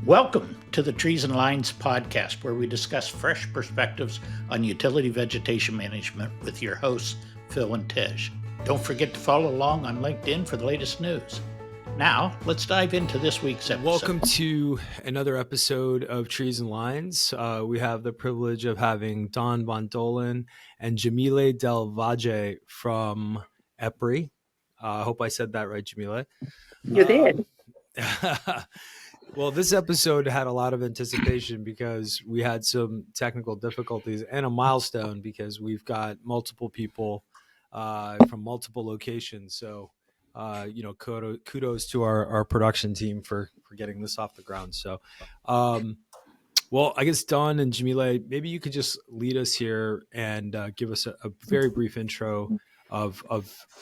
Welcome to the Trees and Lines podcast, where we discuss fresh perspectives on utility vegetation management with your hosts, Phil and Tej. Don't forget to follow along on LinkedIn for the latest news. Now, let's dive into this week's episode. Welcome to another episode of Trees and Lines. We have the privilege of having Don Von Dollen and Yamille Del Valle from EPRI. I hope I said that right, Yamille. You did. Well, this episode had a lot of anticipation because we had some technical difficulties and a milestone because we've got multiple people from multiple locations. So, kudos to our production team for getting this off the ground. So, well, I guess Don and Yamille, maybe you could just lead us here and give us a very brief intro of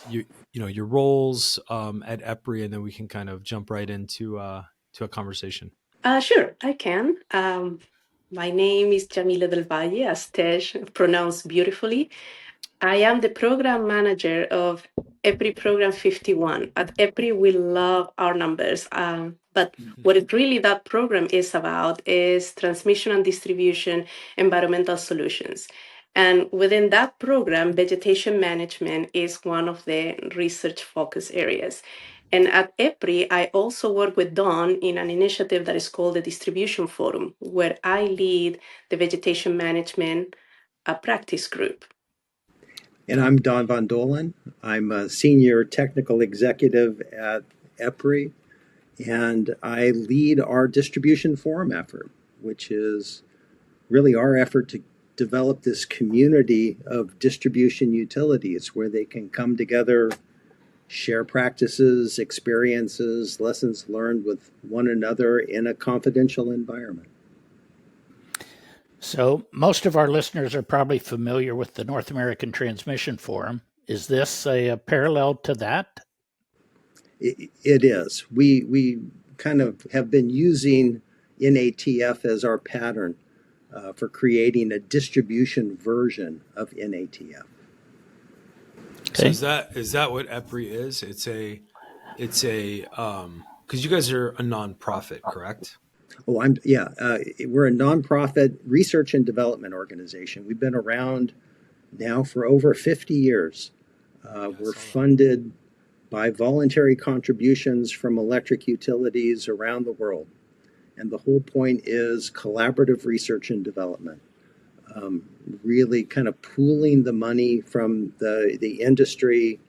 your roles at EPRI, and then we can kind of jump right into to a conversation. Sure, I can. My name is Yamille Del Valle, as Tej pronounced beautifully. I am the program manager of EPRI Program 51. At EPRI, we love our numbers, but what it really that program is about is transmission and distribution environmental solutions. And within that program, vegetation management is one of the research focus areas. And at EPRI, I also work with Don in an initiative that is called the Distribution Forum, where I lead the vegetation management practice group. And I'm Don Von Dollen. I'm a senior technical executive at EPRI, and I lead our distribution forum effort, which is really our effort to develop this community of distribution utilities where they can come together, share practices, experiences, lessons learned with one another in a confidential environment. So most of our listeners are probably familiar with the North American Transmission Forum. Is this a parallel to that? It is. We kind of have been using NATF as our pattern for creating a distribution version of NATF. Okay. So is that what EPRI is? It's a because you guys are a nonprofit, correct? Oh, we're a nonprofit research and development organization. We've been around now for over 50 years. We're funded by voluntary contributions from electric utilities around the world. And the whole point is collaborative research and development. Really kind of pooling the money from the industry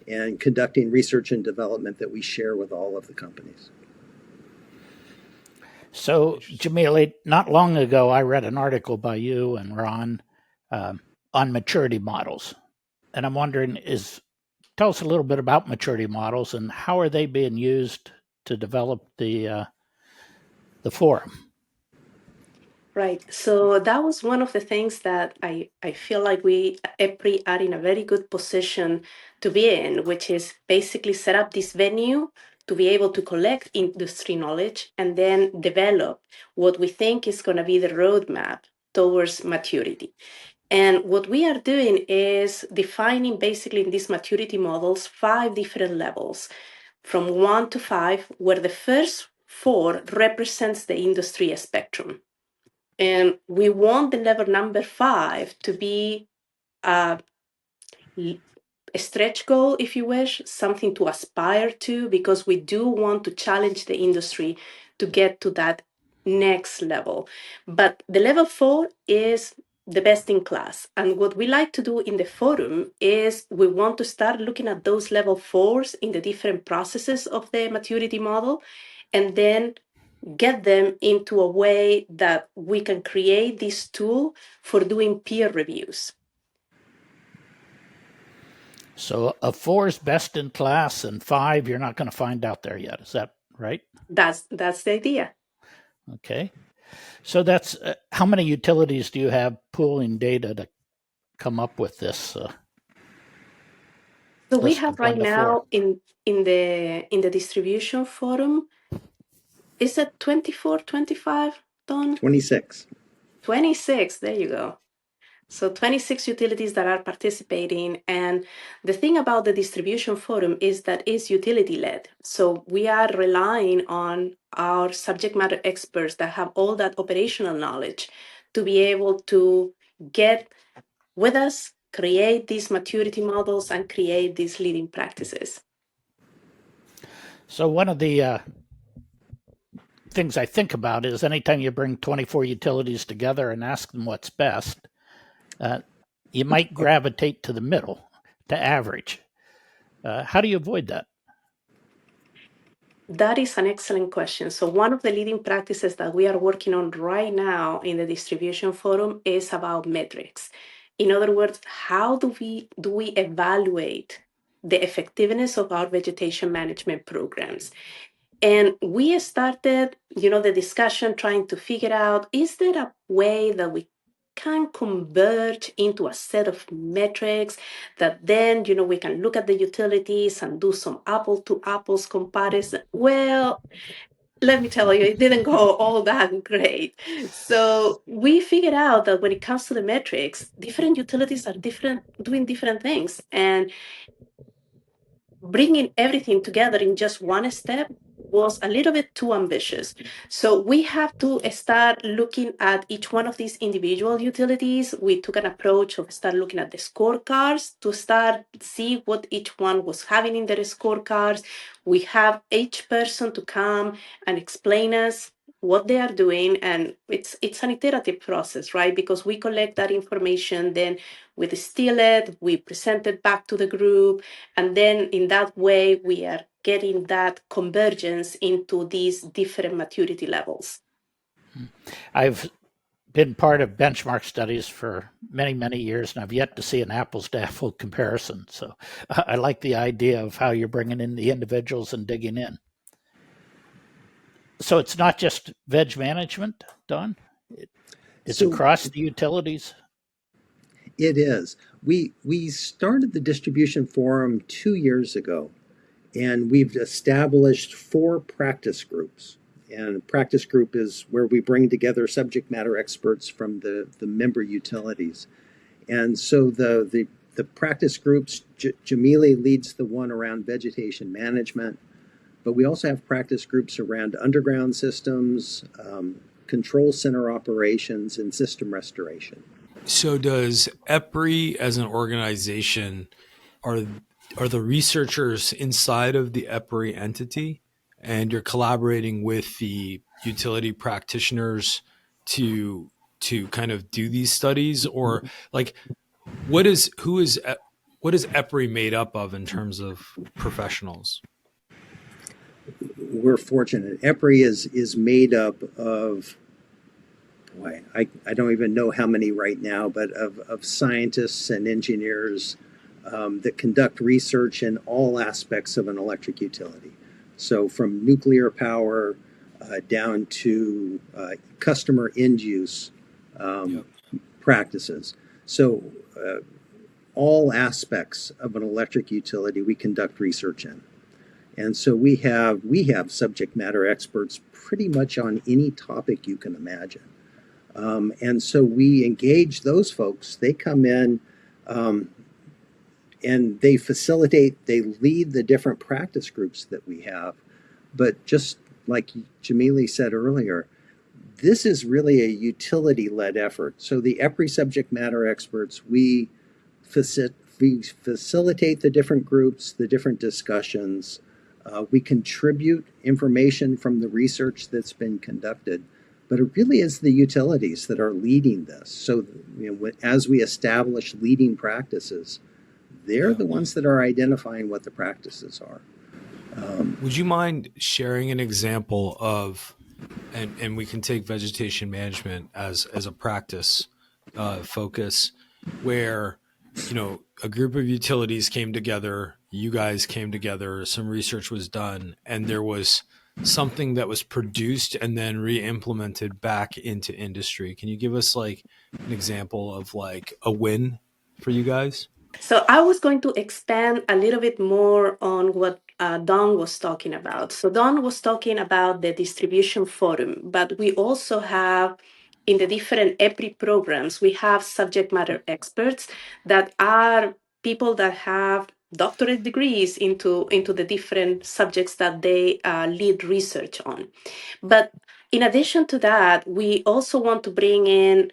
and conducting research and development that we share with all of the companies. So, Yamille, not long ago, I read an article by you and Ron on maturity models. And I'm wondering, tell us a little bit about maturity models and how are they being used to develop the forum? Right. So that was one of the things that I feel like we, EPRI, are in a very good position to be in, which is basically set up this venue to be able to collect industry knowledge and then develop what we think is going to be the roadmap towards maturity. And what we are doing is defining basically in these maturity models 5 different levels from 1 to 5, where the first 4 represents the industry spectrum. And we want the level number 5 to be a stretch goal, if you wish, something to aspire to, because we do want to challenge the industry to get to that next level. But the level 4 is the best in class. And what we like to do in the forum is we want to start looking at those level 4s in the different processes of the maturity model, and then get them into a way that we can create this tool for doing peer reviews. So a 4 is best in class and 5 you're not going to find out there yet. Is that right? That's the idea. Okay. So that's how many utilities do you have pooling data to come up with this? So we have right now in the distribution forum, is it 24, 25, Don? 26. 26, there you go. So 26 utilities that are participating. And the thing about the distribution forum is that it's utility led. So we are relying on our subject matter experts that have all that operational knowledge to be able to get with us, create these maturity models, and create these leading practices. So one of the things I think about is anytime you bring 24 utilities together and ask them what's best, you might gravitate to the middle, to average. How do you avoid that? That is an excellent question. So one of the leading practices that we are working on right now in the distribution forum is about metrics. In other words, how do we evaluate the effectiveness of our vegetation management programs? And we started, the discussion trying to figure out, is there a way that we can converge into a set of metrics that then, we can look at the utilities and do some apple to apples comparison? Well, let me tell you, it didn't go all that great. So we figured out that when it comes to the metrics, different utilities are doing different things. And bringing everything together in just one step was a little bit too ambitious. So we have to start looking at each one of these individual utilities. We took an approach of start looking at the scorecards to start see what each one was having in their scorecards. We have each person to come and explain us what they are doing, and it's an iterative process, right? Because we collect that information, then we distill it, we present it back to the group, and then in that way, we are getting that convergence into these different maturity levels. I've been part of benchmark studies for many, many years, and I've yet to see an apples to apples comparison. So I like the idea of how you're bringing in the individuals and digging in. So it's not just veg management, Don? It's across the utilities? It is. We started the distribution forum 2 years ago, and we've established 4 practice groups. And a practice group is where we bring together subject matter experts from the member utilities. And so the practice groups, Yamille leads the one around vegetation management, but we also have practice groups around underground systems, control center operations, and system restoration. So does EPRI as an organization, are the researchers inside of the EPRI entity, and you're collaborating with the utility practitioners to kind of do these studies? Or like what is EPRI made up of in terms of professionals? We're fortunate. EPRI is made up of, boy, I don't even know how many right now, but of scientists and engineers that conduct research in all aspects of an electric utility. So from nuclear power down to customer end use practices. So all aspects of an electric utility we conduct research in. And so we have subject matter experts pretty much on any topic you can imagine. And so we engage those folks. They come in and they lead the different practice groups that we have. But just like Yamille said earlier, this is really a utility-led effort. So the EPRI subject matter experts, we facilitate the different groups, the different discussions. We contribute information from the research that's been conducted, but it really is the utilities that are leading this. So, as we establish leading practices, they're the ones that are identifying what the practices are. Would you mind sharing an example of, and we can take vegetation management as a practice focus, where a group of utilities came together, you guys came together, some research was done, and there was something that was produced and then re-implemented back into industry. Can you give us like an example of like a win for you guys? So I was going to expand a little bit more on what Don was talking about. So Don was talking about the distribution forum, but we also have in the different EPRI programs, we have subject matter experts that are people that have doctorate degrees into the different subjects that they lead research on. But in addition to that, we also want to bring in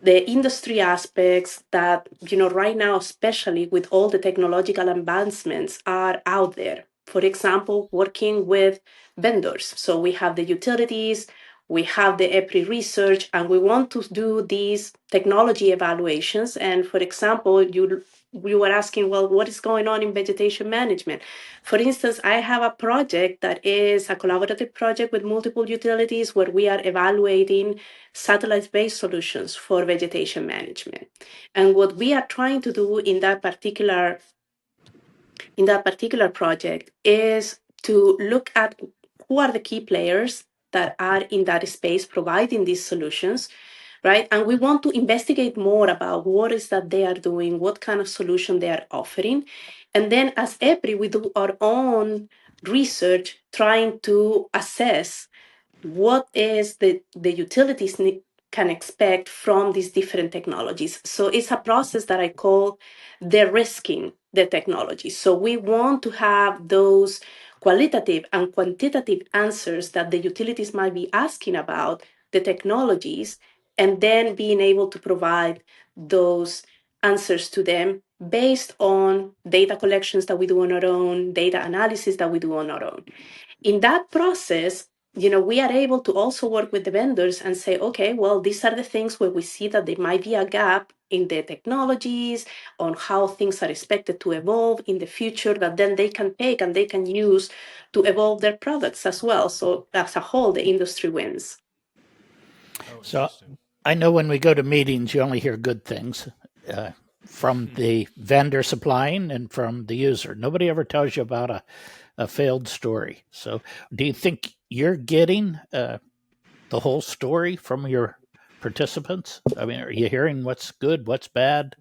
the industry aspects that, right now, especially with all the technological advancements are out there. For example, working with vendors. So we have the utilities, we have the EPRI research, and we want to do these technology evaluations. And for example, you were asking, well, what is going on in vegetation management? For instance, I have a project that is a collaborative project with multiple utilities where we are evaluating satellite-based solutions for vegetation management. And what we are trying to do in that particular project is to look at who are the key players that are in that space providing these solutions, right? And we want to investigate more about what is that they are doing, what kind of solution they are offering. And then as EPRI, we do our own research trying to assess what is the utilities can expect from these different technologies. So it's a process that I call de-risking the technology. So we want to have those qualitative and quantitative answers that the utilities might be asking about the technologies, and then being able to provide those answers to them based on data collections that we do on our own, data analysis that we do on our own. In that process, we are able to also work with the vendors and say, okay, well, these are the things where we see that there might be a gap in the technologies, on how things are expected to evolve in the future, that then they can take and they can use to evolve their products as well. So as a whole, the industry wins. So I know when we go to meetings, you only hear good things from the vendor supplying and from the user. Nobody ever tells you about a failed story. So do you think you're getting the whole story from your participants? I mean, are you hearing what's good, what's bad,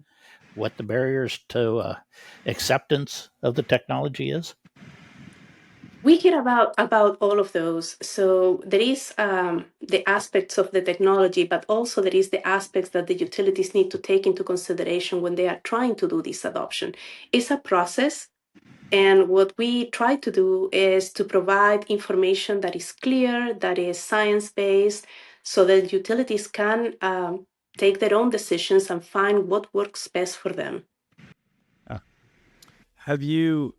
what the barriers to acceptance of the technology is? We hear about all of those. So there is the aspects of the technology, but also there is the aspects that the utilities need to take into consideration when they are trying to do this adoption. It's a process. And what we try to do is to provide information that is clear, that is science-based, so that utilities can take their own decisions and find what works best for them. You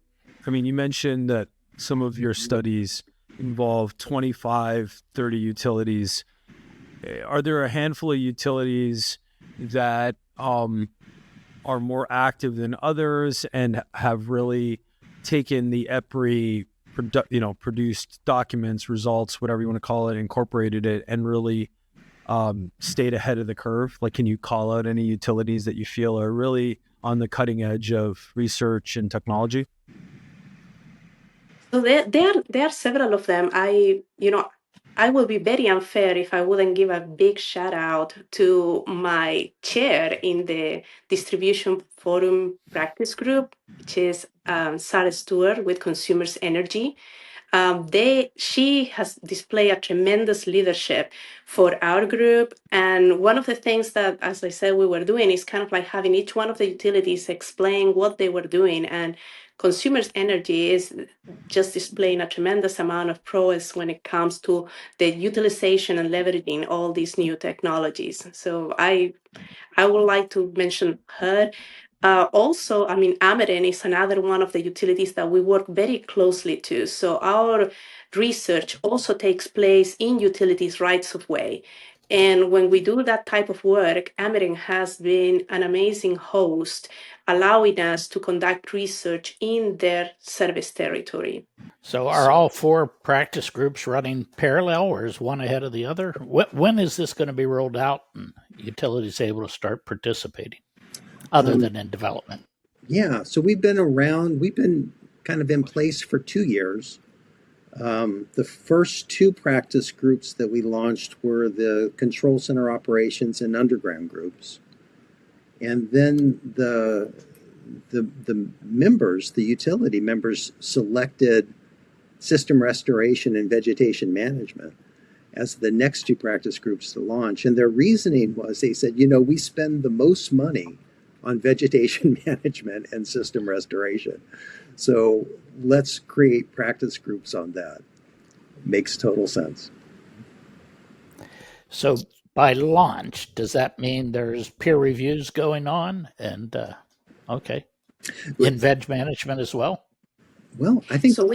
mentioned that some of your studies involve 25, 30 utilities. Are there a handful of utilities that are more active than others and have really taken the EPRI, produced documents, results, whatever you want to call it, incorporated it, and really stayed ahead of the curve? Like, can you call out any utilities that you feel are really on the cutting edge of research and technology? So there are several of them. I will be very unfair if I wouldn't give a big shout out to my chair in the Distribution Forum Practice Group, which is Sarah Stewart with Consumers Energy. She has displayed a tremendous leadership for our group. And one of the things that, as I said, we were doing is kind of like having each one of the utilities explain what they were doing. And Consumers Energy is just displaying a tremendous amount of prowess when it comes to the utilization and leveraging all these new technologies. So I would like to mention her. Also, Ameren is another one of the utilities that we work very closely to. So our research also takes place in utilities rights of way. And when we do that type of work, Ameren has been an amazing host, allowing us to conduct research in their service territory. So are all four practice groups running parallel, or is one ahead of the other? When is this going to be rolled out and utilities able to start participating, other than in development? Yeah, so we've been around, we've been kind of in place for 2 years. The first two practice groups that we launched were the control center operations and underground groups. And then the members, the utility members, selected system restoration and vegetation management. as the next two practice groups to launch. And their reasoning was, they said, we spend the most money on vegetation management and system restoration. So let's create practice groups on that. Makes total sense. So by launch, does that mean there's peer reviews going on? And okay, in veg management as well? Well, I think So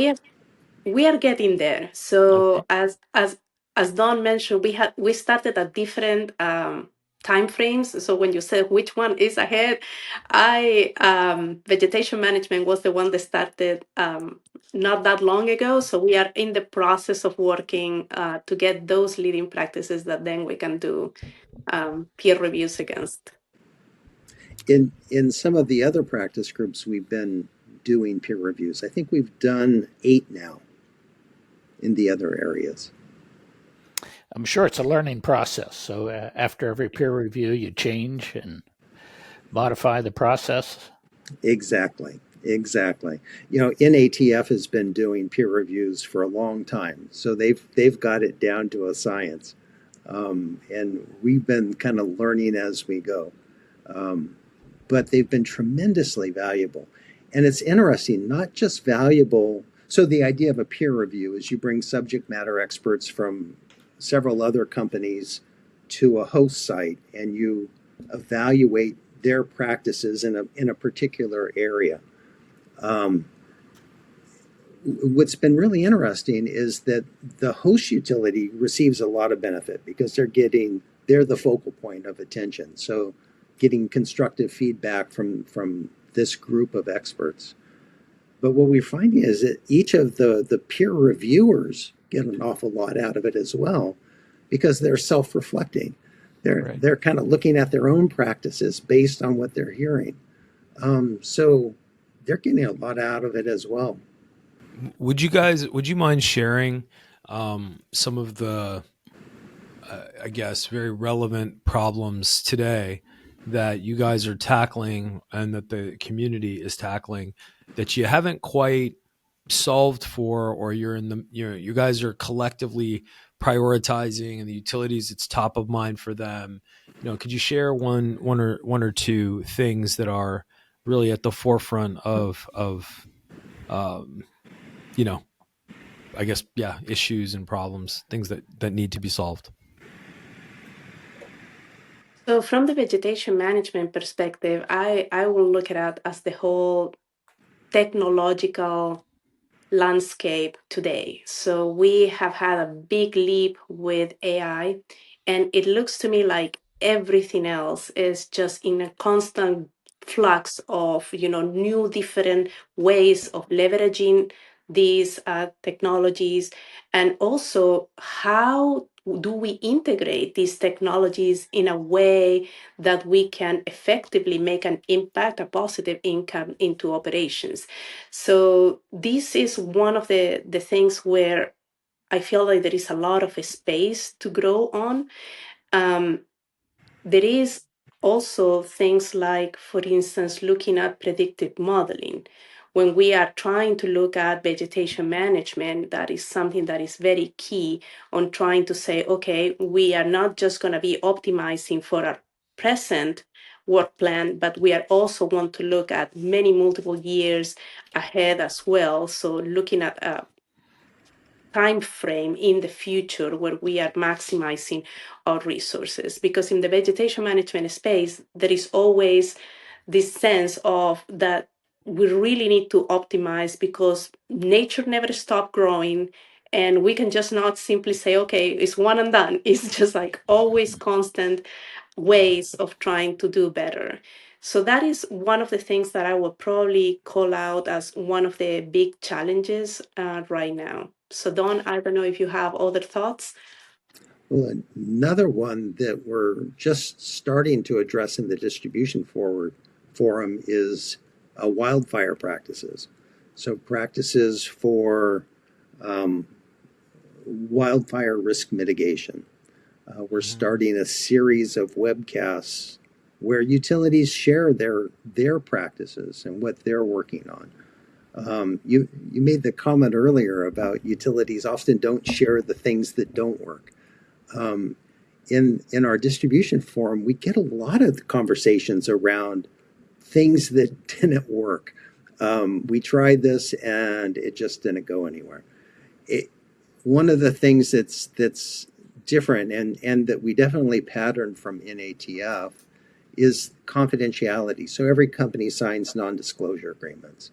we are getting there. So Okay. as Don mentioned, we started at different time frames. So when you said which one is ahead, I vegetation management was the one that started not that long ago. So we are in the process of working to get those leading practices that then we can do peer reviews against. in some of the other practice groups, we've been doing peer reviews. I think we've done 8 now in the other areas. I'm sure it's a learning process. So after every peer review, you change and modify the process. Exactly. NATF has been doing peer reviews for a long time, so they've got it down to a science, and we've been kind of learning as we go. But they've been tremendously valuable, and it's interesting. Not just valuable. So the idea of a peer review is you bring subject matter experts from several other companies to a host site, and you evaluate their practices in a particular area. What's been really interesting is that the host utility receives a lot of benefit because they're the focal point of attention. So getting constructive feedback from this group of experts. But what we're finding is that each of the peer reviewers get an awful lot out of it as well, because they're self-reflecting. They're kind of looking at their own practices based on what they're hearing. So they're getting a lot out of it as well. Would you mind sharing some of the, I guess, very relevant problems today that you guys are tackling and that the community is tackling that you haven't quite solved for, or you guys are collectively prioritizing, and the utilities, it's top of mind for them? Could you share one or two things that are really at the forefront of I guess, issues and problems, things that need to be solved? So from the vegetation management perspective, I will look at it as the whole technological landscape today. So we have had a big leap with AI, and it looks to me like everything else is just in a constant flux of new different ways of leveraging these technologies, and also how do we integrate these technologies in a way that we can effectively make an impact, a positive income into operations. So this is one of the things where I feel like there is a lot of space to grow on. There is also things like, for instance, looking at predictive modeling. When we are trying to look at vegetation management, that is something that is very key on trying to say, okay, we are not just going to be optimizing for our present work plan, but we are also want to look at many multiple years ahead as well. So looking at a time frame in the future where we are maximizing our resources, because in the vegetation management space there is always this sense of that we really need to optimize because nature never stopped growing, and we can just not simply say, okay, it's one and done. It's just like always constant ways of trying to do better. So that is one of the things that I would probably call out as one of the big challenges right now. So Don, I don't know if you have other thoughts. Well, another one that we're just starting to address in the distribution forum is wildfire practices. So practices for wildfire risk mitigation. We're starting a series of webcasts where utilities share their practices and what they're working on. You made the comment earlier about utilities often don't share the things that don't work. Um, in our distribution forum, we get a lot of conversations around things that didn't work. We tried this and it just didn't go anywhere. One of the things that's different and that we definitely patterned from NATF is confidentiality. So every company signs non-disclosure agreements.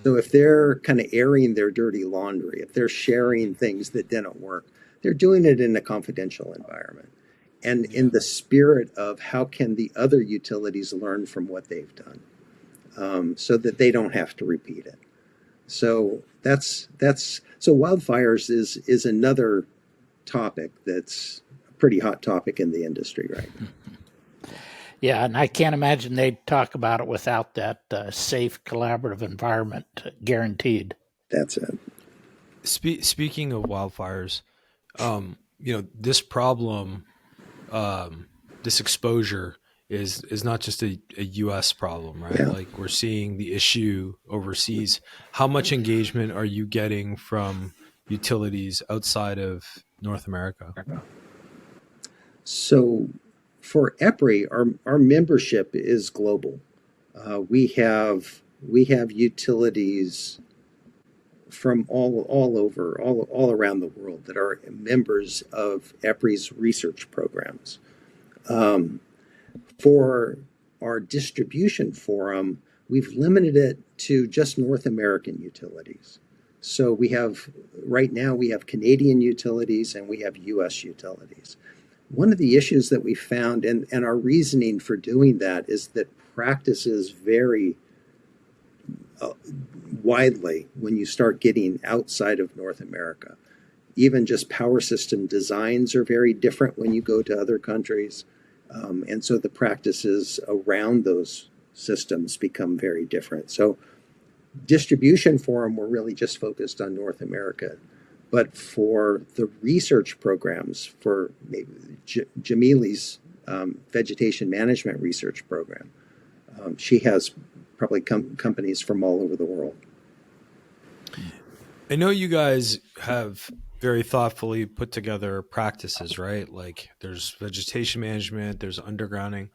So if they're kind of airing their dirty laundry, if they're sharing things that didn't work, they're doing it in a confidential environment. And in the spirit of how can the other utilities learn from what they've done, so that they don't have to repeat it. So that's so wildfires is another topic that's a pretty hot topic in the industry right now. Yeah, and I can't imagine they'd talk about it without that safe, collaborative environment guaranteed. That's it. Speaking of wildfires, this problem, this exposure is not just a U.S. problem, right? Yeah. Like we're seeing the issue overseas. How much engagement are you getting from utilities outside of North America? So for EPRI, our membership is global. We have utilities from all over, all around the world that are members of EPRI's research programs. For our distribution forum, we've limited it to just North American utilities. So right now we have Canadian utilities and we have US utilities. One of the issues that we found and our reasoning for doing that is that practices vary widely when you start getting outside of North America. Even just power system designs are very different when you go to other countries. And so the practices around those systems become very different. So distribution forum, we're really just focused on North America. But for the research programs, for maybe Yamille's vegetation management research program, she has probably companies from all over the world. I know you guys have very thoughtfully put together practices, right? Like there's vegetation management, there's undergrounding.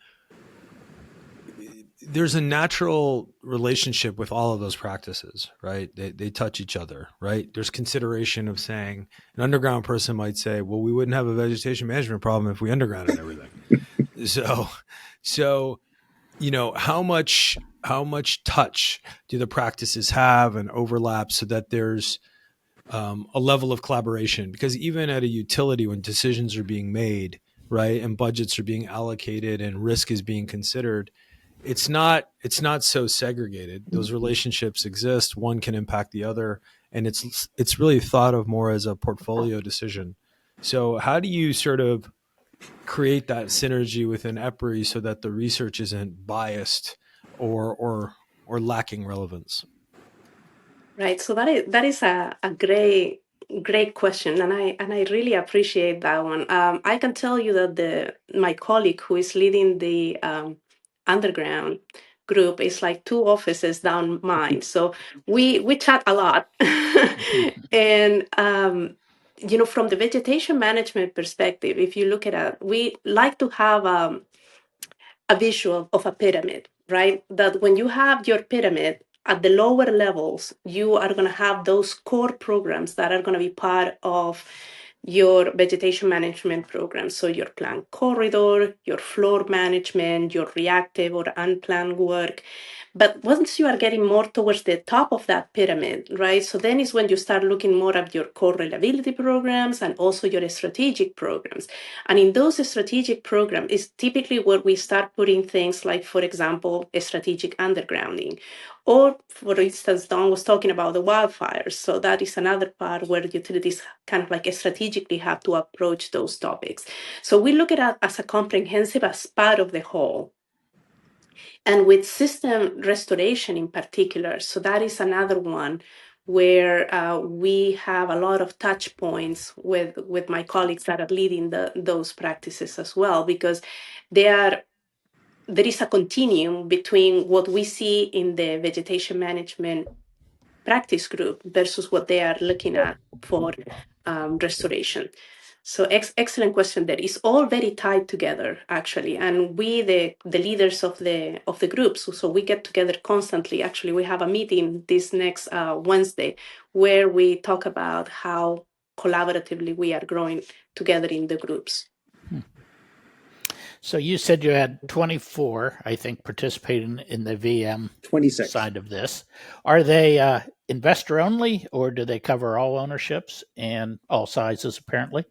There's a natural relationship with all of those practices, right? They touch each other, right? There's consideration of saying an underground person might say, well, we wouldn't have a vegetation management problem if we undergrounded everything. So, how much touch do the practices have and overlap so that there's a level of collaboration? Because even at a utility, when decisions are being made, right, and budgets are being allocated and risk is being considered, it's not so segregated. Those relationships exist. One can impact the other, and it's really thought of more as a portfolio decision. So how do you sort of create that synergy within EPRI so that the research isn't biased or lacking relevance? Right. So that is a great question, and I really appreciate that one. I can tell you that my colleague who is leading the underground group is like 2 offices down mine. So we chat a lot, and from the vegetation management perspective, if you look at it, we like to have a visual of a pyramid, right? That when you have your pyramid at the lower levels, you are going to have those core programs that are going to be part of your vegetation management program. So your planned corridor, your floor management, your reactive or unplanned work. But once you are getting more towards the top of that pyramid, right? So then is when you start looking more at your core reliability programs and also your strategic programs. And in those strategic programs is typically where we start putting things like, for example, a strategic undergrounding. Or, for instance, Don was talking about the wildfires. So that is another part where utilities kind of like strategically have to approach those topics. So we look at it as a comprehensive, as part of the whole. And with system restoration in particular, so that is another one where we have a lot of touch points with my colleagues that are leading those practices as well, because there is a continuum between what we see in the vegetation management practice group versus what they are looking at for restoration. So excellent question there. It's all very tied together, actually. And we, the leaders of the groups, so we get together constantly. Actually, we have a meeting this next Wednesday where we talk about how collaboratively we are growing together in the groups. So you said you had 24, I think, participating in the VM 26. side of this. Are they investor only, or do they cover all ownerships and all sizes, apparently?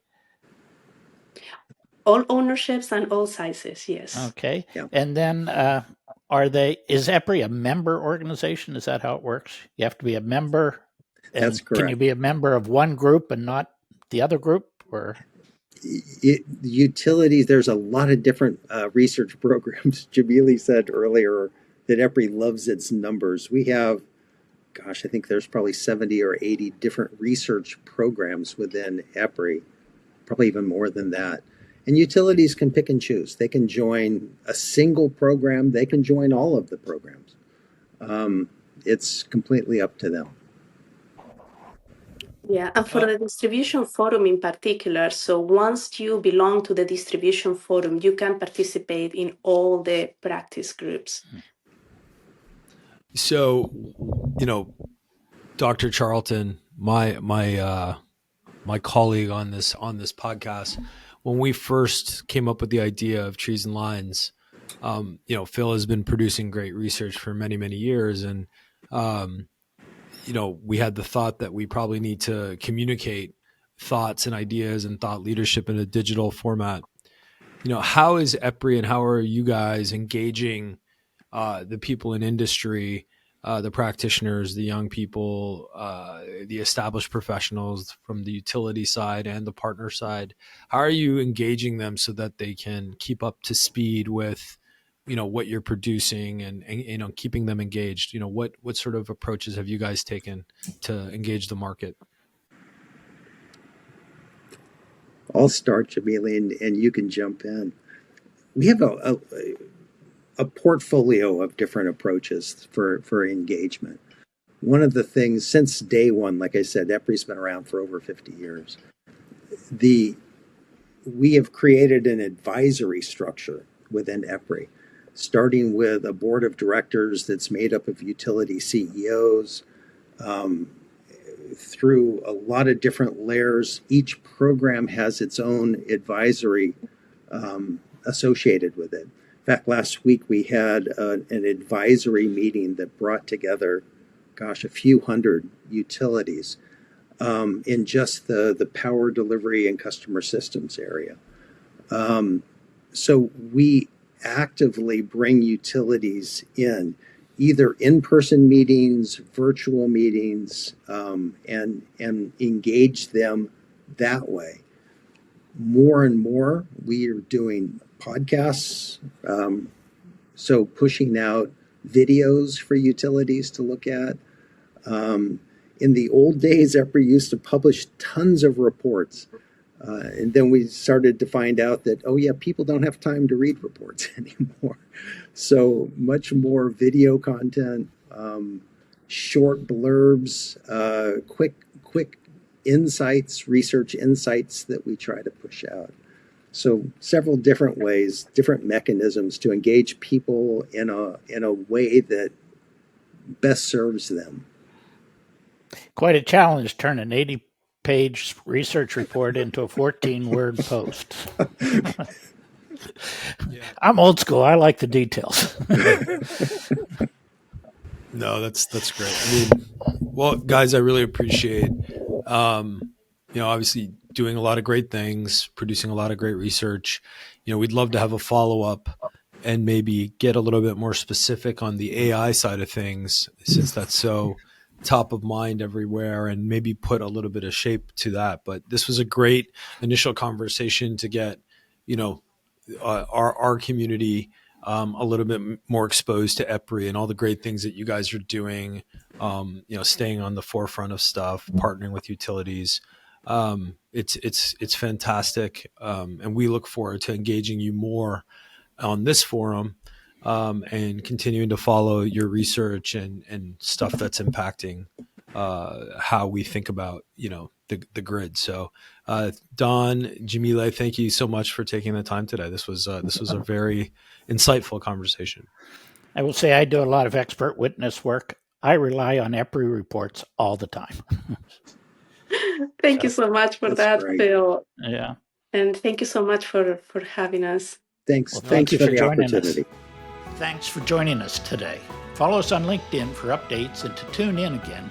All ownerships and all sizes, yes. Okay. Yeah. And then is EPRI a member organization? Is that how it works? You have to be a member? And That's can you correct. be a member of one group and not the other group? Or Utilities, there's a lot of different research programs. Yamille said earlier that EPRI loves its numbers. We have, gosh, I think there's probably 70 or 80 different research programs within EPRI, probably even more than that. And utilities can pick and choose. They can join a single program. They can join all of the programs. It's completely up to them. Yeah, and for the distribution forum in particular, so once you belong to the distribution forum, you can participate in all the practice groups. So, Dr. Charlton, my colleague on this podcast, when we first came up with the idea of Trees and Lines, Phil has been producing great research for many, many years, and we had the thought that we probably need to communicate thoughts and ideas and thought leadership in a digital format. How is EPRI and how are you guys engaging the people in industry, the practitioners, the young people, the established professionals from the utility side and the partner side? How are you engaging them so that they can keep up to speed with what you're producing and keeping them engaged? What sort of approaches have you guys taken to engage the market? I'll start, Yamille, and you can jump in. We have a portfolio of different approaches for engagement. One of the things since day one, like I said, EPRI's been around for over 50 years. We have created an advisory structure within EPRI, starting with a board of directors that's made up of utility CEOs, through a lot of different layers. Each program has its own advisory associated with it. In fact, last week we had an advisory meeting that brought together, a few hundred utilities in just the power delivery and customer systems area. So we actively bring utilities in, either in-person meetings, virtual meetings, and engage them that way. More and more, we are doing podcasts, so pushing out videos for utilities to look at. In the old days, EPRI used to publish tons of reports. And then we started to find out that, people don't have time to read reports anymore. So much more video content, short blurbs, quick insights, research insights that we try to push out. So several different ways, different mechanisms to engage people in a way that best serves them. Quite a challenge, turn an 80-page research report into a 14-word post. Yeah. I'm old school. I like the details. No, that's great. Well, guys, I really appreciate, obviously doing a lot of great things, producing a lot of great research. We'd love to have a follow-up and maybe get a little bit more specific on the AI side of things, since that's so top of mind everywhere, and maybe put a little bit of shape to that. But this was a great initial conversation to get, our community a little bit more exposed to EPRI and all the great things that you guys are doing, staying on the forefront of stuff, partnering with utilities. It's fantastic. And we look forward to engaging you more on this forum, and continuing to follow your research and stuff that's impacting how we think about, the grid. So, Don, Yamille, thank you so much for taking the time today. This was a very insightful conversation. I will say I do a lot of expert witness work. I rely on EPRI reports all the time. Thank you so much for that, great. Phil. Yeah. And thank you so much for having us. Thanks. Well, Thanks thank you for for the joining us. opportunity. Thanks for joining us today. Follow us on LinkedIn for updates and to tune in again